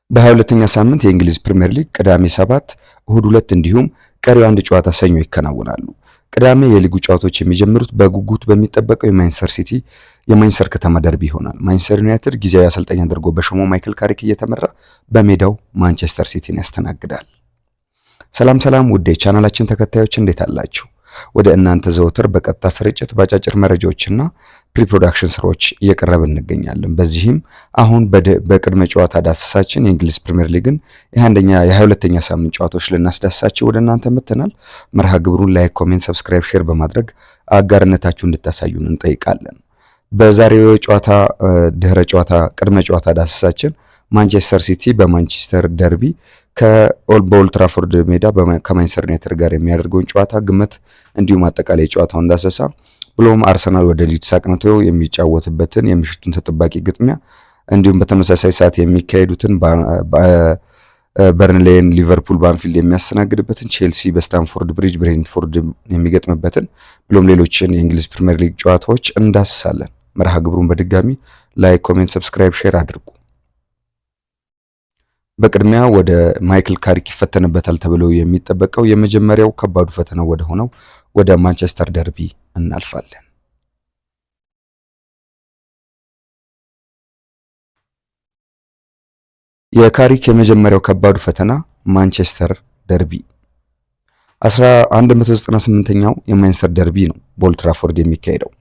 በ22ኛ ሳምንት የእንግሊዝ ፕሪሚየር ሊግ ቅዳሜ 7 እሁድ 2 እንዲሁም ቀሪው አንድ ጨዋታ ሰኞ ይከናወናሉ። ቅዳሜ የሊጉ ጨዋታዎች የሚጀምሩት በጉጉት በሚጠበቀው የማንቸስተር ከተማ ደርቢ ይሆናል። ማንቸስተር ዩናይትድ ጊዜያዊ አሰልጣኝ አድርጎ በሾመው ማይክል ካሪክ እየተመራ በሜዳው ማንቸስተር ሲቲን ያስተናግዳል። ሰላም ውድ የቻናላችን ተከታዮች እንዴት አላችሁ? ወደ እናንተ ዘወትር በቀጥታ ስርጭት ባጫጭር መረጃዎችና ፕሪፕሮዳክሽን ስራዎች እየቀረብን እንገኛለን። በዚህም አሁን በቅድመ ጨዋታ ዳሰሳችን የእንግሊዝ ፕሪሚየር ሊግን የ22ኛ ሳምንት ጨዋታዎች ልናስዳስሳችሁ ወደ እናንተ መጥተናል። መርሃ ግብሩን ላይክ፣ ኮሜንት፣ ሰብስክራይብ፣ ሼር በማድረግ አጋርነታችሁ እንድታሳዩን እንጠይቃለን። በዛሬው ጨዋታ ድህረ ጨዋታ ቅድመ ጨዋታ ዳሰሳችን ማንቸስተር ሲቲ በማንቸስተር ደርቢ በኦልድ ትራፎርድ ሜዳ ከማንቸስተር ዩናይትድ ጋር የሚያደርገውን ጨዋታ ግምት እንዲሁም አጠቃላይ ጨዋታውን እንዳሰሳ ብሎም አርሰናል ወደ ሊድስ አቅንቶ የሚጫወትበትን የምሽቱን ተጠባቂ ግጥሚያ እንዲሁም በተመሳሳይ ሰዓት የሚካሄዱትን በርንሌይን ሊቨርፑል በአንፊልድ የሚያስተናግድበትን ቼልሲ በስታንፎርድ ብሪጅ ብሬንትፎርድ የሚገጥምበትን ብሎም ሌሎችን የእንግሊዝ ፕሪሚየር ሊግ ጨዋታዎች እንዳስሳለን። መርሃ ግብሩን በድጋሚ ላይክ፣ ኮሜንት፣ ሰብስክራይብ፣ ሼር አድርጉ። በቅድሚያ ወደ ማይክል ካሪክ ይፈተንበታል ተብሎ የሚጠበቀው የመጀመሪያው ከባዱ ፈተና ወደ ሆነው ወደ ማንቸስተር ደርቢ እናልፋለን። የካሪክ የመጀመሪያው ከባዱ ፈተና ማንቸስተር ደርቢ 198ኛው የማንቸስተር ደርቢ ነው በኦልድ ትራፎርድ የሚካሄደው።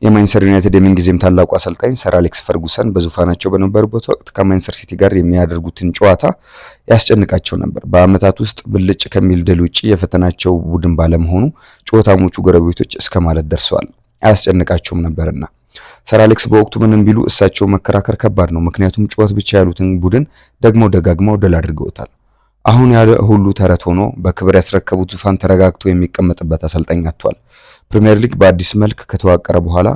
የማንቸስተር ዩናይትድ የምንጊዜም ታላቁ አሰልጣኝ ሰር አሌክስ ፈርጉሰን በዙፋናቸው በነበሩበት ወቅት ከማንቸስተር ሲቲ ጋር የሚያደርጉትን ጨዋታ ያስጨንቃቸው ነበር። በዓመታት ውስጥ ብልጭ ከሚል ድል ውጪ የፈተናቸው ቡድን ባለመሆኑ ጨዋታሞቹ ጎረቤቶች እስከ ማለት ደርሰዋል። አያስጨንቃቸውም ነበርና ሰር አሌክስ በወቅቱ ምንም ቢሉ እሳቸው መከራከር ከባድ ነው፣ ምክንያቱም ጨዋታ ብቻ ያሉትን ቡድን ደግሞ ደጋግመው ድል አድርገውታል። አሁን ያለ ሁሉ ተረት ሆኖ በክብር ያስረከቡት ዙፋን ተረጋግቶ የሚቀመጥበት አሰልጣኝ አጥቷል። ፕሪሚየር ሊግ በአዲስ መልክ ከተዋቀረ በኋላ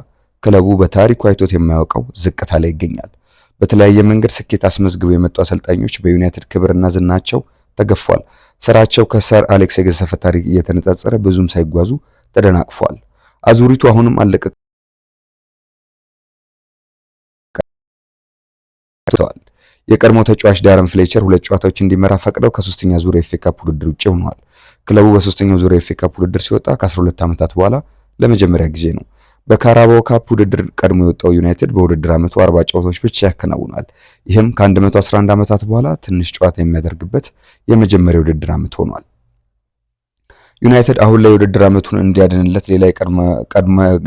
ክለቡ በታሪኩ አይቶት የማያውቀው ዝቅታ ላይ ይገኛል። በተለያየ መንገድ ስኬት አስመዝግበው የመጡ አሰልጣኞች በዩናይትድ ክብርና ዝናቸው ተገፏል። ስራቸው ከሰር አሌክስ የገዘፈ ታሪክ እየተነጻጸረ ብዙም ሳይጓዙ ተደናቅፏል። አዙሪቱ አሁንም አለቀቀዋል። የቀድሞ ተጫዋች ዳረን ፍሌቸር ሁለት ጨዋታዎች እንዲመራ ፈቅደው ከሶስተኛ ዙር የኤፍኤ ካፕ ውድድር ውጪ ሆነዋል። ክለቡ በሶስተኛው ዙር የኤፍኤ ካፕ ውድድር ሲወጣ ከ12 ዓመታት በኋላ ለመጀመሪያ ጊዜ ነው። በካራባኦ ካፕ ውድድር ቀድሞ የወጣው ዩናይትድ በውድድር ዓመቱ 40 ጨዋታዎች ብቻ ያከናውናል። ይህም ከ111 ዓመታት በኋላ ትንሽ ጨዋታ የሚያደርግበት የመጀመሪያ ውድድር ዓመት ሆኗል። ዩናይትድ አሁን ላይ የውድድር ዓመቱን እንዲያድንለት ሌላ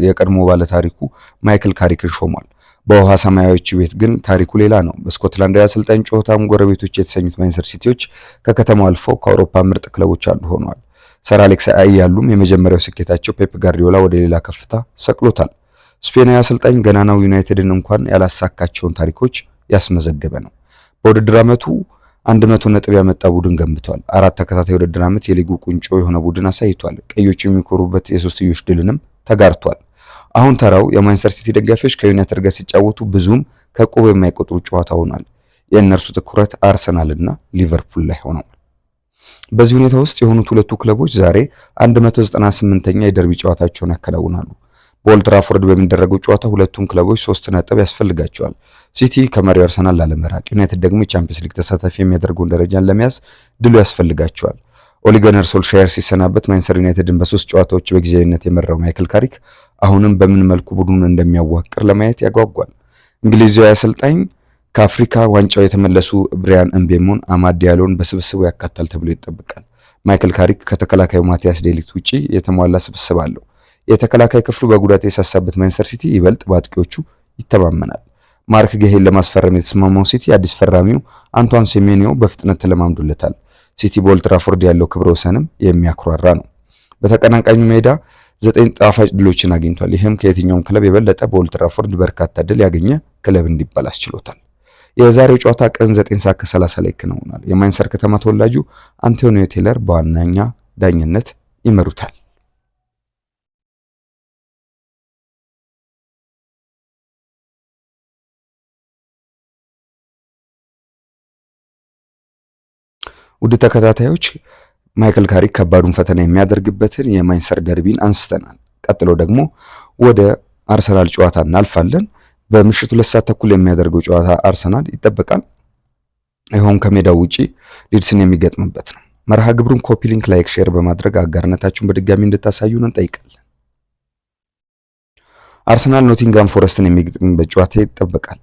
የቀድሞ ባለታሪኩ ማይክል ካሪክን ሾሟል። በውሃ ሰማያዊዎች ቤት ግን ታሪኩ ሌላ ነው። በስኮትላንዳዊ አሰልጣኝ ጨዋታም ጎረቤቶች የተሰኙት ማንቸስተር ሲቲዎች ከከተማው አልፈው ከአውሮፓ ምርጥ ክለቦች አንዱ ሆነዋል። ሰር አሌክስ ያሉም የመጀመሪያው ስኬታቸው ፔፕ ጋርዲዮላ ወደ ሌላ ከፍታ ሰቅሎታል። ስፔናዊ አሰልጣኝ ገናናው ዩናይትድን እንኳን ያላሳካቸውን ታሪኮች ያስመዘገበ ነው። በውድድር ዓመቱ 100 ነጥብ ያመጣ ቡድን ገንብቷል። 4 ተከታታይ ውድድር ዓመት የሊጉ ቁንጮ የሆነ ቡድን አሳይቷል። ቀዮቹ የሚኮሩበት የሶስትዮሽ ድልንም ተጋርቷል። አሁን ተራው የማንቸስተር ሲቲ ደጋፊዎች ከዩናይትድ ጋር ሲጫወቱ ብዙም ከቁብ የማይቆጥሩ ጨዋታ ሆኗል። የእነርሱ ትኩረት አርሰናልና ሊቨርፑል ላይ ሆኗል። በዚህ ሁኔታ ውስጥ የሆኑት ሁለቱ ክለቦች ዛሬ 198ኛ የደርቢ ጨዋታቸውን ያከናውናሉ። በኦልድ ትራፎርድ በሚደረገው ጨዋታ ሁለቱም ክለቦች 3 ነጥብ ያስፈልጋቸዋል። ሲቲ ከመሪው አርሰናል ላለመራቅ፣ ዩናይትድ ደግሞ የቻምፒየንስ ሊግ ተሳታፊ የሚያደርገውን ደረጃን ለመያዝ ድሉ ያስፈልጋቸዋል። ኦሊ ጉናር ሶልሻየር ሲሰናበት ማንቸስተር ዩናይትድን በ3 ጨዋታዎች በጊዜያዊነት የመራው ማይክል ካሪክ አሁንም በምን መልኩ ቡድኑን እንደሚያዋቅር ለማየት ያጓጓል። እንግሊዛዊ አሰልጣኝ ከአፍሪካ ዋንጫው የተመለሱ ብሪያን ኤምቤሞን፣ አማድ ዲያሎን በስብስቡ ያካታል ተብሎ ይጠበቃል። ማይክል ካሪክ ከተከላካዩ ማቲያስ ዴሊክት ውጪ የተሟላ ስብስብ አለው። የተከላካይ ክፍሉ በጉዳት የሳሳበት ማንቸስተር ሲቲ ይበልጥ በአጥቂዎቹ ይተማመናል። ማርክ ጌሂን ለማስፈረም የተስማማው ሲቲ አዲስ ፈራሚው አንቷን ሴሜኒዮ በፍጥነት ተለማምዶለታል። ሲቲ በኦልድ ትራፎርድ ያለው ክብረ ወሰንም የሚያኩራራ ነው። በተቀናቃኙ ሜዳ 9 ጣፋጭ ድሎችን አግኝቷል። ይህም ከየትኛውም ክለብ የበለጠ በኦልድ ትራፎርድ በርካታ ድል ያገኘ ክለብ እንዲባል አስችሎታል። የዛሬው ጨዋታ ቀን 9:30 ላይ ይከናወናል። የማንቸስተር ከተማ ተወላጁ አንቶኒዮ ቴለር በዋናኛ ዳኝነት ይመሩታል። ውድ ተከታታዮች ማይክል ካሪክ ከባዱን ፈተና የሚያደርግበትን የማንቸስተር ደርቢን አንስተናል። ቀጥሎ ደግሞ ወደ አርሰናል ጨዋታ እናልፋለን። በምሽቱ 2 ሰዓት ተኩል የሚያደርገው ጨዋታ አርሰናል ይጠበቃል። ይኸውም ከሜዳው ውጪ ሊድስን የሚገጥምበት ነው። መርሃ ግብሩን ኮፒ ሊንክ፣ ላይክ፣ ሼር በማድረግ አጋርነታችሁን በድጋሚ እንድታሳዩን እንጠይቃለን። አርሰናል ኖቲንጋም ፎረስትን የሚገጥምበት ጨዋታ ይጠበቃል።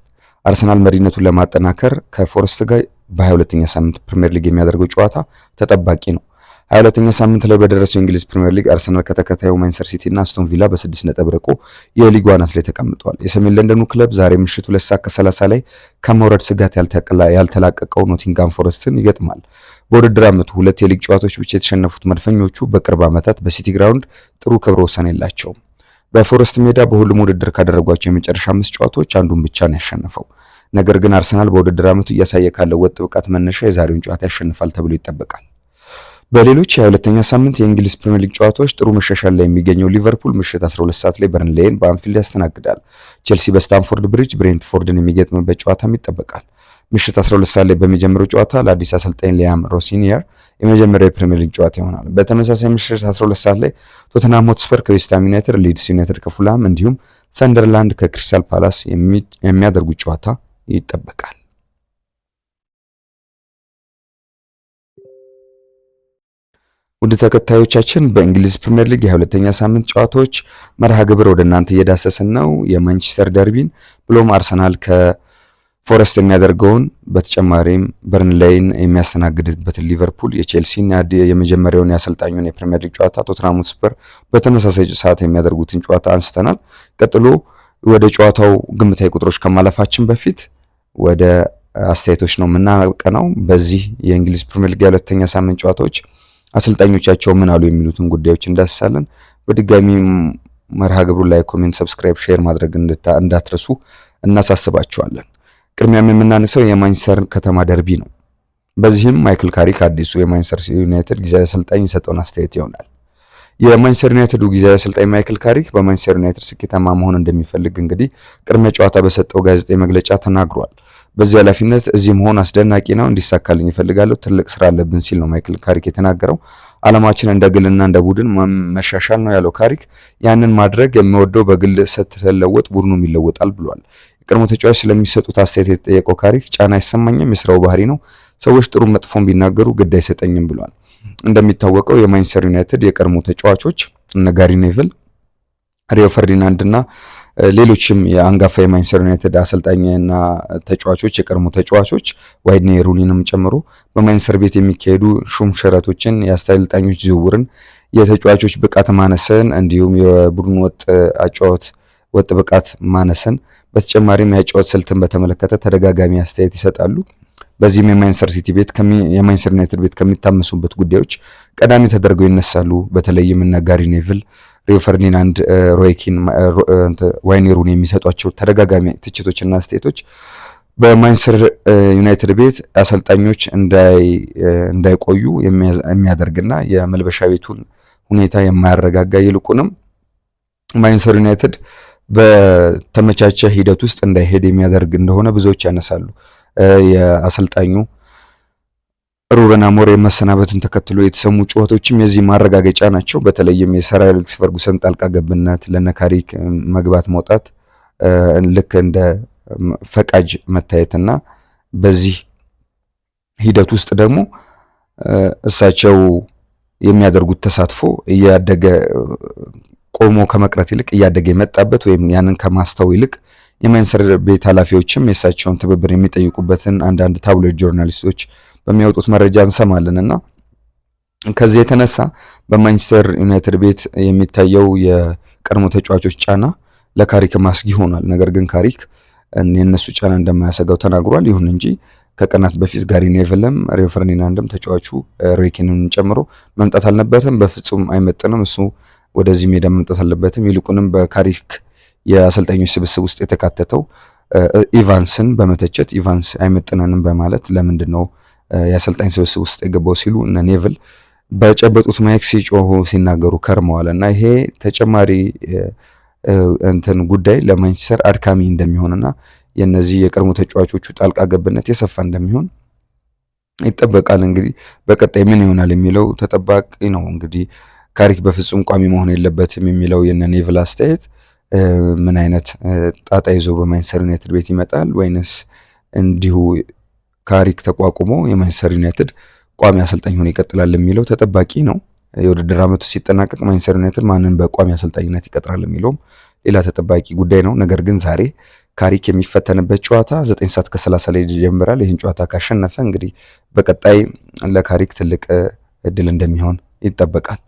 አርሰናል መሪነቱን ለማጠናከር ከፎረስት ጋር በ22ኛ ሳምንት ፕሪሚየር ሊግ የሚያደርገው ጨዋታ ተጠባቂ ነው። 22ኛ ሳምንት ላይ በደረሰው የእንግሊዝ ፕሪሚየር ሊግ አርሰናል ከተከታዩ ማንቸስተር ሲቲ እና አስቶን ቪላ በ6 ነጥብ ርቆ የሊጉ አናት ላይ ተቀምጧል። የሰሜን ለንደኑ ክለብ ዛሬ ምሽት 2:30 ላይ ከመውረድ ስጋት ያልተላቀቀው ኖቲንጋም ፎረስትን ይገጥማል። በውድድር ዓመቱ 2 የሊግ ጨዋታዎች ብቻ የተሸነፉት መድፈኞቹ በቅርብ ዓመታት በሲቲ ግራውንድ ጥሩ ክብረ ወሰን የላቸውም። በፎረስት ሜዳ በሁሉም ውድድር ካደረጓቸው የመጨረሻ 5 ጨዋታዎች አንዱን ብቻ ነው ያሸነፈው። ነገር ግን አርሰናል በውድድር ዓመቱ እያሳየ ካለው ወጥ ብቃት መነሻ የዛሬውን ጨዋታ ያሸንፋል ተብሎ ይጠበቃል። በሌሎች የ22ኛ ሳምንት የእንግሊዝ ፕሪሚየር ሊግ ጨዋታዎች ጥሩ መሻሻል ላይ የሚገኘው ሊቨርፑል ምሽት 12 ሰዓት ላይ በርንሌይን በአንፊልድ ያስተናግዳል። ቼልሲ በስታንፎርድ ብሪጅ ብሬንትፎርድን የሚገጥምበት ጨዋታም ይጠበቃል። ምሽት 12 ሰዓት ላይ በሚጀምረው ጨዋታ ለአዲስ አሰልጣኝ ሊያም ሮሲኒየር የመጀመሪያው የፕሪሚየር ሊግ ጨዋታ ይሆናል። በተመሳሳይ ምሽት 12 ሰዓት ላይ ቶተንሃም ሆትስፐር ከዌስትሃም ዩናይትድ፣ ሊድስ ዩናይትድ ከፉልሃም እንዲሁም ሰንደርላንድ ከክሪስታል ፓላስ የሚያደርጉት ጨዋታ ይጠበቃል። ውድ ተከታዮቻችን በእንግሊዝ ፕሪሚየር ሊግ የ22ኛ ሳምንት ጨዋታዎች መርሃ ግብር ወደ እናንተ እየዳሰስን ነው። የማንቸስተር ደርቢን ብሎም አርሰናል ከፎረስት የሚያደርገውን በተጨማሪም በርንሌይን የሚያስተናግድበትን ሊቨርፑል የቼልሲና የመጀመሪያውን የአሰልጣኙን የፕሪሚየር ሊግ ጨዋታ ቶተንሃም ሆትስፐር በተመሳሳይ ሰዓት የሚያደርጉትን ጨዋታ አንስተናል። ቀጥሎ ወደ ጨዋታው ግምታዊ ቁጥሮች ከማለፋችን በፊት ወደ አስተያየቶች ነው የምናቀናው። በዚህ የእንግሊዝ ፕሪሚየር ሊግ የ2ኛ ሳምንት ጨዋታዎች አሰልጣኞቻቸው ምን አሉ የሚሉትን ጉዳዮች እንዳስሳለን። በድጋሚ መርሃ ግብሩ ላይ ኮሜንት፣ ሰብስክራይብ፣ ሼር ማድረግ እንዳትረሱ እናሳስባቸዋለን። ቅድሚያም የምናነሳው የማንቸስተር ከተማ ደርቢ ነው። በዚህም ማይክል ካሪክ አዲሱ የማንቸስተር ዩናይትድ ጊዜያዊ አሰልጣኝ የሰጠውን አስተያየት ይሆናል። የማንቸስተር ዩናይትድ ጊዜያዊ አሰልጣኝ ማይክል ካሪክ በማንቸስተር ዩናይትድ ስኬታማ መሆን እንደሚፈልግ እንግዲህ ቅድመ ጨዋታ በሰጠው ጋዜጣዊ መግለጫ ተናግሯል። በዚህ ኃላፊነት እዚህ መሆን አስደናቂ ነው፣ እንዲሳካልኝ ይፈልጋለሁ፣ ትልቅ ስራ አለብን ሲል ነው ማይክል ካሪክ የተናገረው። ዓላማችን እንደ ግልና እንደ ቡድን መሻሻል ነው ያለው ካሪክ ያንን ማድረግ የሚወደው በግል ስትለወጥ ቡድኑም ይለወጣል ብሏል። የቀድሞ ተጫዋች ስለሚሰጡት አስተያየት የተጠየቀው ካሪክ ጫና አይሰማኝም፣ የስራው ባህሪ ነው፣ ሰዎች ጥሩ መጥፎም ቢናገሩ ግድ አይሰጠኝም ብሏል። እንደሚታወቀው የማንቸስተር ዩናይትድ የቀድሞ ተጫዋቾች እነ ጋሪ ኔቭል፣ ሪዮ ፈርዲናንድ እና ሌሎችም የአንጋፋ የማንቸስተር ዩናይትድ አሰልጣኝና ተጫዋቾች የቀድሞ ተጫዋቾች ዋይድኒ ሩኒንም ጨምሮ በማንቸስተር ቤት የሚካሄዱ ሹም ሽረቶችን፣ የአሰልጣኞች ዝውውርን፣ የተጫዋቾች ብቃት ማነስን እንዲሁም የቡድን ወጥ ብቃት ማነስን በተጨማሪም የአጨዋወት ስልትን በተመለከተ ተደጋጋሚ አስተያየት ይሰጣሉ። በዚህም የማንቸስተር ዩናይትድ ቤት ከሚታመሱበት ጉዳዮች ቀዳሚ ተደርገው ይነሳሉ። በተለይም እነ ጋሪ ኔቭል፣ ሪዮ ፈርዲናንድ፣ ሮይ ኪን፣ ዋይኒ ሩኒ የሚሰጧቸው ተደጋጋሚ ትችቶችና አስተያየቶች በማንቸስተር ዩናይትድ ቤት አሰልጣኞች እንዳይቆዩ የሚያደርግና የመልበሻ ቤቱን ሁኔታ የማያረጋጋ ይልቁንም ማንቸስተር ዩናይትድ በተመቻቸ ሂደት ውስጥ እንዳይሄድ የሚያደርግ እንደሆነ ብዙዎች ያነሳሉ። የአሰልጣኙ ሩበን አሞሪም መሰናበትን ተከትሎ የተሰሙ ጩኸቶችም የዚህ ማረጋገጫ ናቸው። በተለይም የሰር አሌክስ ፈርጉሰን ጣልቃ ገብነት፣ ለነ ካሪክ መግባት መውጣት ልክ እንደ ፈቃጅ መታየትና በዚህ ሂደት ውስጥ ደግሞ እሳቸው የሚያደርጉት ተሳትፎ እያደገ ቆሞ ከመቅረት ይልቅ እያደገ የመጣበት ወይም ያንን ከማስተው ይልቅ የማንቸስተር ቤት ኃላፊዎችም የእሳቸውን ትብብር የሚጠይቁበትን አንዳንድ ታብሎይድ ጆርናሊስቶች በሚያወጡት መረጃ እንሰማለንና ከዚህ የተነሳ በማንቸስተር ዩናይትድ ቤት የሚታየው የቀድሞ ተጫዋቾች ጫና ለካሪክ ማስጊ ሆኗል። ነገር ግን ካሪክ የነሱ ጫና እንደማያሰጋው ተናግሯል። ይሁን እንጂ ከቀናት በፊት ጋሪ ኔቭልም ሪዮ ፈርዲናንድም ተጫዋቹ ሮይ ኪንን ጨምሮ መምጣት አልነበረም፣ በፍጹም አይመጥንም፣ እሱ ወደዚህ ሜዳ መምጣት አለበትም፣ ይልቁንም በካሪክ የአሰልጣኞች ስብስብ ውስጥ የተካተተው ኢቫንስን በመተቸት ኢቫንስ አይመጥነንም በማለት ለምንድን ነው የአሰልጣኝ ስብስብ ውስጥ የገባው ሲሉ እነ ኔቭል በጨበጡት ማይክ ሲጮሁ ሲናገሩ ከርመዋል እና ይሄ ተጨማሪ እንትን ጉዳይ ለማንቸስተር አድካሚ እንደሚሆንና የነዚህ የቀድሞ ተጫዋቾቹ ጣልቃ ገብነት የሰፋ እንደሚሆን ይጠበቃል። እንግዲህ በቀጣይ ምን ይሆናል የሚለው ተጠባቂ ነው። እንግዲህ ካሪክ በፍጹም ቋሚ መሆን የለበትም የሚለው የነ ኔቭል አስተያየት ምን አይነት ጣጣ ይዞ በማንቸስተር ዩናይትድ ቤት ይመጣል ወይንስ እንዲሁ ካሪክ ተቋቁሞ የማንቸስተር ዩናይትድ ቋሚ አሰልጣኝ ሆኖ ይቀጥላል የሚለው ተጠባቂ ነው። የውድድር ዓመቱ ሲጠናቀቅ ማንቸስተር ዩናይትድ ማንን በቋሚ አሰልጣኝነት ይቀጥራል የሚለውም ሌላ ተጠባቂ ጉዳይ ነው። ነገር ግን ዛሬ ካሪክ የሚፈተንበት ጨዋታ 9 ሰዓት ከ30 ላይ ይጀምራል። ይህን ጨዋታ ካሸነፈ እንግዲህ በቀጣይ ለካሪክ ትልቅ እድል እንደሚሆን ይጠበቃል።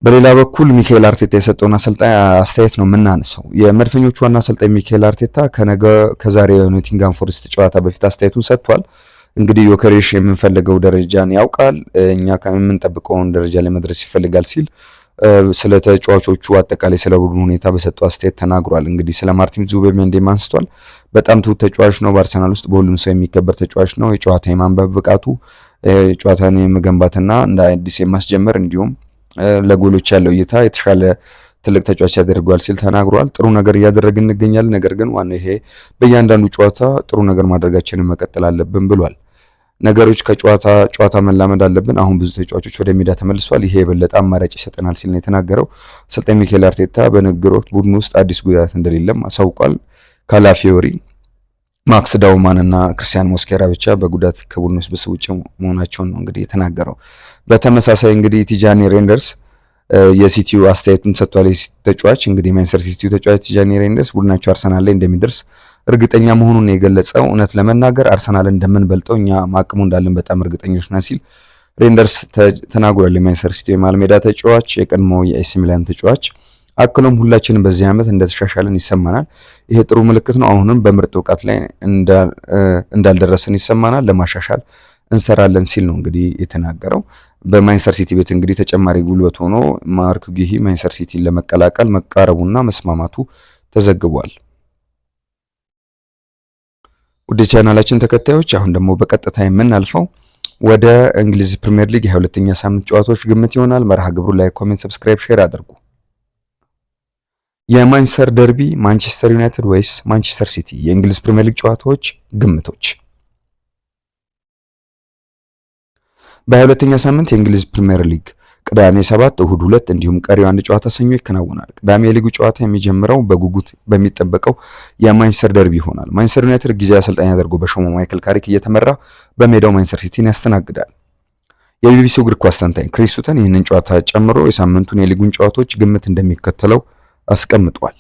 በሌላ በኩል ሚካኤል አርቴታ የሰጠውን አስተያየት ነው የምናነሳው። የመድፈኞቹ ዋና አሰልጣኝ ሚካኤል አርቴታ ከዛሬ የኖቲንጋም ፎረስት ጨዋታ በፊት አስተያየቱን ሰጥቷል። እንግዲህ ዮከሬሽ የምንፈልገው ደረጃን ያውቃል፣ እኛ ከምንጠብቀውን ደረጃ ላይ መድረስ ይፈልጋል ሲል ስለ ተጫዋቾቹ አጠቃላይ ስለ ቡድኑ ሁኔታ በሰጠው አስተያየት ተናግሯል። እንግዲህ ስለ ማርቲን ዙቢሜንዲም አንስቷል። በጣም ትሁት ተጫዋች ነው፣ በአርሰናል ውስጥ በሁሉም ሰው የሚከበር ተጫዋች ነው። የጨዋታ የማንበብ ብቃቱ፣ ጨዋታን የመገንባትና እንደ አዲስ የማስጀመር እንዲሁም ለጎሎች ያለው እይታ የተሻለ ትልቅ ተጫዋች ያደርገዋል ሲል ተናግሯል። ጥሩ ነገር እያደረግን እንገኛለን፣ ነገር ግን ዋናው ይሄ በእያንዳንዱ ጨዋታ ጥሩ ነገር ማድረጋችንን መቀጠል አለብን ብሏል። ነገሮች ጨዋታ መላመድ አለብን። አሁን ብዙ ተጫዋቾች ወደ ሜዳ ተመልሷል። ይሄ የበለጠ አማራጭ ይሰጠናል ሲል ነው የተናገረው። አሰልጣኝ ሚካኤል አርቴታ በንግግር ወቅት ቡድኑ ውስጥ አዲስ ጉዳት እንደሌለም አሳውቋል። ካላፊዮሪ፣ ማክስ ዳውማን እና ክርስቲያን ሞስኬራ ብቻ በጉዳት ከቡድኑ ውስጥ ውጭ መሆናቸውን ነው እንግዲህ የተናገረው። በተመሳሳይ እንግዲህ ቲጃኒ ሬንደርስ የሲቲው አስተያየቱን ሰጥቷል። ተጫዋች እንግዲህ ማንቸስተር ሲቲው ተጫዋች ቲጃኒ ሬንደርስ ቡድናቸው አርሰናል ላይ እንደሚደርስ እርግጠኛ መሆኑን የገለጸው እውነት ለመናገር አርሰናል እንደምንበልጠው እኛ ማቅሙ እንዳለን በጣም እርግጠኞች ነን ሲል ሬንደርስ ተናግሯል። የማንቸስተር ሲቲ የመሃል ሜዳ ተጫዋች የቀድሞ የኤሲ ሚላን ተጫዋች አክሎም ሁላችንም በዚህ ዓመት እንደተሻሻለን ይሰማናል። ይሄ ጥሩ ምልክት ነው። አሁንም በምርጥ ብቃት ላይ እንዳልደረስን ይሰማናል። ለማሻሻል እንሰራለን ሲል ነው እንግዲህ የተናገረው። በማንቸስተር ሲቲ ቤት እንግዲህ ተጨማሪ ጉልበት ሆኖ ማርክ ጊሂ ማንቸስተር ሲቲን ለመቀላቀል መቃረቡና መስማማቱ ተዘግቧል። ውድ ቻናላችን ተከታዮች አሁን ደግሞ በቀጥታ የምናልፈው ወደ እንግሊዝ ፕሪሚየር ሊግ የ22ኛ ሳምንት ጨዋታዎች ግምት ይሆናል። መርሃ ግብሩ ላይ ኮሜንት፣ ሰብስክራይብ፣ ሼር አድርጉ። የማንቸስተር ደርቢ ማንቸስተር ዩናይትድ ወይስ ማንቸስተር ሲቲ? የእንግሊዝ ፕሪሚየር ሊግ ጨዋታዎች ግምቶች። በ22ኛ ሳምንት የእንግሊዝ ፕሪሚየር ሊግ ቅዳሜ 7 እሁድ 2 እንዲሁም ቀሪው አንድ ጨዋታ ሰኞ ይከናወናል። ቅዳሜ የሊጉ ጨዋታ የሚጀምረው በጉጉት በሚጠበቀው የማንቸስተር ደርቢ ይሆናል። ማንቸስተር ዩናይትድ ጊዜያዊ አሰልጣኝ አድርጎ በሾመው ማይክል ካሪክ እየተመራ በሜዳው ማንቸስተር ሲቲን ያስተናግዳል። የቢቢሲው እግር ኳስ ተንታኝ ክሪስ ሱተን ይህንን ጨዋታ ጨምሮ የሳምንቱን የሊጉን ጨዋታዎች ግምት እንደሚከተለው አስቀምጧል።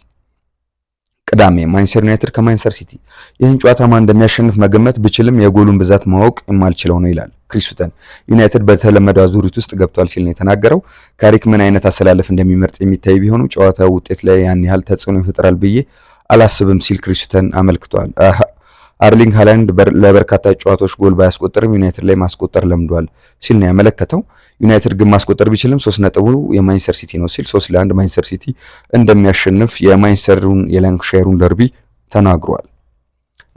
ቅዳሜ ማንቸስተር ዩናይትድ ከማንቸስተር ሲቲ። ይህን ጨዋታ ማን እንደሚያሸንፍ መገመት ብችልም የጎሉን ብዛት ማወቅ የማልችለው ነው ይላል ክሪስ ሱተን። ዩናይትድ በተለመደው አዙሪት ውስጥ ገብቷል ሲል ነው የተናገረው። ካሪክ ምን አይነት አሰላለፍ እንደሚመርጥ የሚታይ ቢሆንም ጨዋታው ውጤት ላይ ያን ያህል ተጽዕኖ ይፈጥራል ብዬ አላስብም ሲል ክሪስ ሱተን አመልክቷል። አርሊንግ ሃላንድ ለበርካታ ጨዋታዎች ጎል ባያስቆጠርም ዩናይትድ ላይ ማስቆጠር ለምዷል ሲል ነው ያመለከተው። ዩናይትድ ግን ማስቆጠር ቢችልም 3 ነጥቡ የማንቸስተር ሲቲ ነው ሲል 3-1 ማንቸስተር ሲቲ እንደሚያሸንፍ የማንቸስተሩን የላንካሻየሩን ደርቢ ተናግሯል።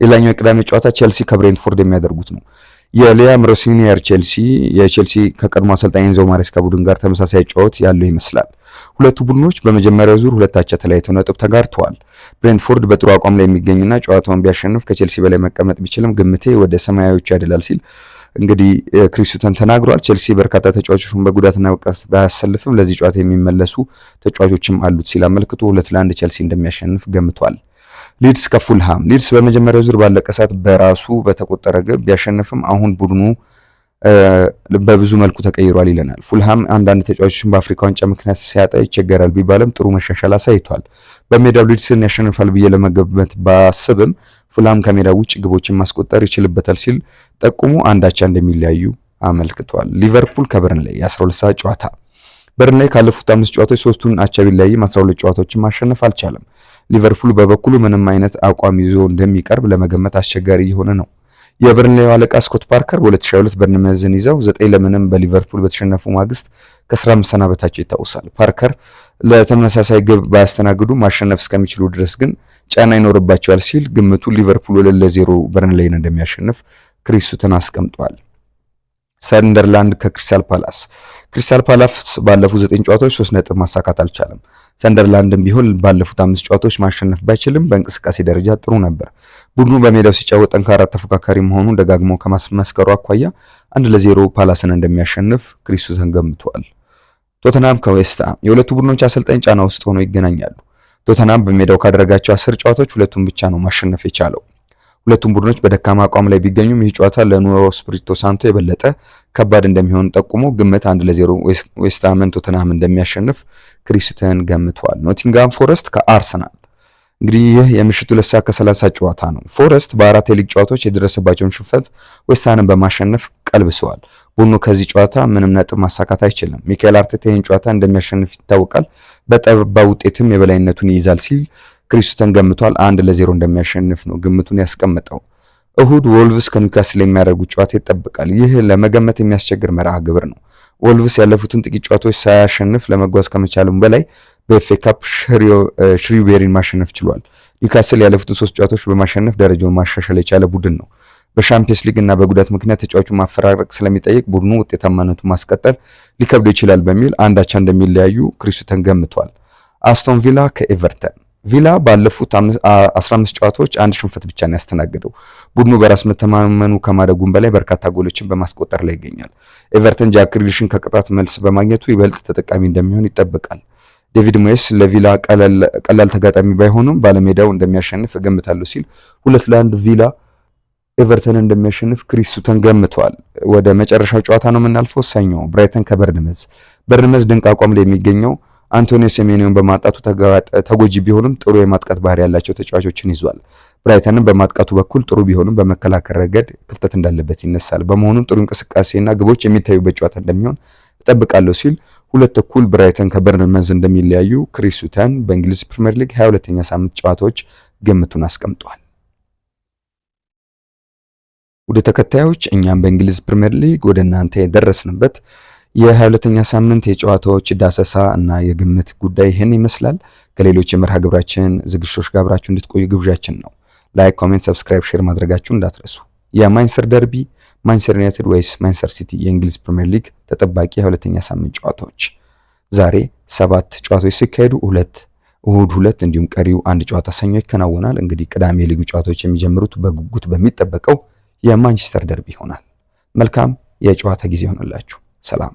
ሌላኛው የቅዳሜ ጨዋታ ቼልሲ ከብሬንትፎርድ የሚያደርጉት ነው። የሊያም ሮሲኒየር የቼልሲ ከቀድሞ አሰልጣኝ ኤንዞ ማሬስካ ቡድን ጋር ተመሳሳይ ጨዋታ ያለው ይመስላል። ሁለቱ ቡድኖች በመጀመሪያው ዙር ሁለት አቻ ተለያይተው ነጥብ ተጋርተዋል። ብሬንትፎርድ በጥሩ አቋም ላይ የሚገኝና ጨዋታውን ቢያሸንፍ ከቼልሲ በላይ መቀመጥ ቢችልም ግምቴ ወደ ሰማያዊዎቹ ያደላል ሲል እንግዲህ ክሪስ ሱተን ተናግሯል። ቼልሲ በርካታ ተጫዋቾችን በጉዳትና ወቅት ባያሰልፍም ለዚህ ጨዋታ የሚመለሱ ተጫዋቾችም አሉት ሲል አመልክቶ 2-1 ቼልሲ እንደሚያሸንፍ ገምቷል። ሊድስ ከፉልሃም። ሊድስ በመጀመሪያው ዙር ባለቀ ሰዓት በራሱ በተቆጠረ ግብ ቢያሸንፍም አሁን ቡድኑ በብዙ መልኩ ተቀይሯል ይለናል። ፉልሃም አንዳንድ ተጫዋቾችን በአፍሪካ ዋንጫ ምክንያት ሲያጣ ይቸገራል ቢባልም ጥሩ መሻሻል አሳይቷል። በሜዳው ሊድስን ያሸንፋል ብዬ ለመገመት ባስብም ፉልሃም ከሜዳው ውጭ ግቦችን ማስቆጠር ይችልበታል ሲል ጠቁሞ አንድ አቻ እንደሚለያዩ አመልክቷል። ሊቨርፑል ከበርንሌይ የ12 ሰዓት ጨዋታ። በርንሌይ ካለፉት 5 ጨዋታዎች 3ቱን አቻ ቢለያይም 12 ጨዋታዎችን ማሸነፍ አልቻለም። ሊቨርፑል በበኩሉ ምንም አይነት አቋም ይዞ እንደሚቀርብ ለመገመት አስቸጋሪ የሆነ ነው። የበርንሌው አለቃ ስኮት ፓርከር በ2022 በርንመዝን ይዘው 9-0 በሊቨርፑል በተሸነፉ ማግስት ከስራ መሰናበታቸው ይታወሳል። ፓርከር ለተመሳሳይ ግብ ባያስተናግዱ ማሸነፍ እስከሚችሉ ድረስ ግን ጫና ይኖርባቸዋል ሲል ግምቱ ሊቨርፑል 2-0 በርንሌይን እንደሚያሸንፍ ክሪስ ሱተን አስቀምጧል። ሰንደርላንድ ከክሪስታል ፓላስ። ክሪስታል ፓላስ ባለፉት 9 ጨዋታዎች 3 ነጥብ ማሳካት አልቻለም። ሰንደርላንድም ቢሆን ባለፉት 5 ጨዋታዎች ማሸነፍ ባይችልም በእንቅስቃሴ ደረጃ ጥሩ ነበር። ቡድኑ በሜዳው ሲጫወት ጠንካራ ተፎካካሪ መሆኑን ደጋግሞ ከማስመስከሩ አኳያ 1-0 ፓላስን እንደሚያሸንፍ ክሪስ ሱተን ገምቷል። ቶተናም ከዌስትሃም። የሁለቱ ቡድኖች አሰልጣኝ ጫና ውስጥ ሆነው ይገናኛሉ። ቶተናም በሜዳው ካደረጋቸው 10 ጨዋታዎች 2ቱን ብቻ ነው ማሸነፍ የቻለው። ሁለቱም ቡድኖች በደካማ አቋም ላይ ቢገኙም ይህ ጨዋታ ለኑኖ ስፒሪቶ ሳንቶ የበለጠ ከባድ እንደሚሆን ጠቁሞ ግምት 1-0 ዌስትሃምን ቶተንሃም እንደሚያሸንፍ ክሪስቲያን ገምቷል። ኖቲንግሃም ፎረስት ከአርሰናል እንግዲህ ይህ የምሽቱ 2:30 ጨዋታ ነው። ፎረስት በአራት የሊግ ጨዋታዎች የደረሰባቸውን ሽንፈት ዌስትሃምን በማሸነፍ ቀልብሰዋል። ቡድኑ ከዚህ ጨዋታ ምንም ነጥብ ማሳካት አይችልም። ሚካኤል አርቴታ ይህን ጨዋታ እንደሚያሸንፍ ይታወቃል። በጠባብ ውጤትም የበላይነቱን ይይዛል ሲል ክሪስቲያን ገምቷል። 1-0 እንደሚያሸንፍ ነው ግምቱን ያስቀመጠው። እሁድ ወልቭስ ከኒውካስል የሚያደርጉት ጨዋታ ይጠበቃል። ይህ ለመገመት የሚያስቸግር መርሃ ግብር ነው። ወልቭስ ያለፉትን ጥቂት ጨዋታዎች ሳያሸንፍ ለመጓዝ ከመቻሉም በላይ በኤፍኤ ካፕ ሽሪውቤሪን ማሸነፍ ችሏል። ኒውካስል ያለፉትን 3 ጨዋታዎች በማሸነፍ ደረጃውን ማሻሻል የቻለ ቡድን ነው። በሻምፒየንስ ሊግ እና በጉዳት ምክንያት ተጫዋቹ ማፈራረቅ ስለሚጠይቅ ቡድኑ ውጤታማነቱን ማስቀጠል ሊከብድ ይችላል በሚል አንዳቻ እንደሚለያዩ ክሪስቲያን ገምቷል። አስቶን ቪላ ከኤቨርተን ቪላ ባለፉት 15 ጨዋታዎች አንድ ሽንፈት ብቻ ነው ያስተናገደው። ቡድኑ በራስ መተማመኑ ከማደጉም በላይ በርካታ ጎሎችን በማስቆጠር ላይ ይገኛል። ኤቨርተን ጃክ ግሪሊሽን ከቅጣት መልስ በማግኘቱ ይበልጥ ተጠቃሚ እንደሚሆን ይጠበቃል። ዴቪድ ሞየስ ለቪላ ቀላል ተጋጣሚ ባይሆኑም ባለሜዳው እንደሚያሸንፍ እገምታለሁ ሲል 2-1 ቪላ ኤቨርተን እንደሚያሸንፍ ክሪስቲያን ገምቷል። ወደ መጨረሻው ጨዋታ ነው የምናልፈው። ሰኞ ብራይተን ከበርንመዝ በርንመዝ ድንቅ አቋም ላይ የሚገኘው አንቶኒዮ ሴሜኒዮን በማጣቱ ተጎጂ ቢሆንም ጥሩ የማጥቃት ባህሪ ያላቸው ተጫዋቾችን ይዟል። ብራይተንም በማጥቃቱ በኩል ጥሩ ቢሆንም በመከላከል ረገድ ክፍተት እንዳለበት ይነሳል። በመሆኑም ጥሩ እንቅስቃሴና ግቦች የሚታዩበት ጨዋታ እንደሚሆን እጠብቃለሁ ሲል 2-1 ብራይተን ከበርንመዝ እንደሚለያዩ ክሪስቲያን በእንግሊዝ ፕሪሚየር ሊግ 22ኛ ሳምንት ጨዋታዎች ግምቱን አስቀምጧል። ወደ ተከታዮች እኛም በእንግሊዝ ፕሪሚየር ሊግ ወደ እናንተ የደረስንበት የ22ኛ ሳምንት የጨዋታዎች ዳሰሳ እና የግምት ጉዳይ ይህን ይመስላል። ከሌሎች የመርሃ ግብራችን ዝግጅቶች ጋር አብራችሁ እንድትቆዩ ግብዣችን ነው። ላይክ፣ ኮሜንት፣ ሰብስክራይብ፣ ሼር ማድረጋችሁ እንዳትረሱ። የማንቸስተር ደርቢ ማንቸስተር ዩናይትድ ወይስ ማንቸስተር ሲቲ የእንግሊዝ ፕሪሚየር ሊግ ተጠባቂ የ22ኛ ሳምንት ጨዋታዎች ዛሬ 7 ጨዋታዎች ሲካሄዱ እሁድ 2 እንዲሁም ቀሪው አንድ ጨዋታ ሰኞ ይከናወናል። እንግዲህ ቅዳሜ የሊጉ ጨዋታዎች የሚጀምሩት በጉጉት በሚጠበቀው የማንቸስተር ደርቢ ይሆናል። መልካም የጨዋታ ጊዜ ይሆንላችሁ። ሰላም።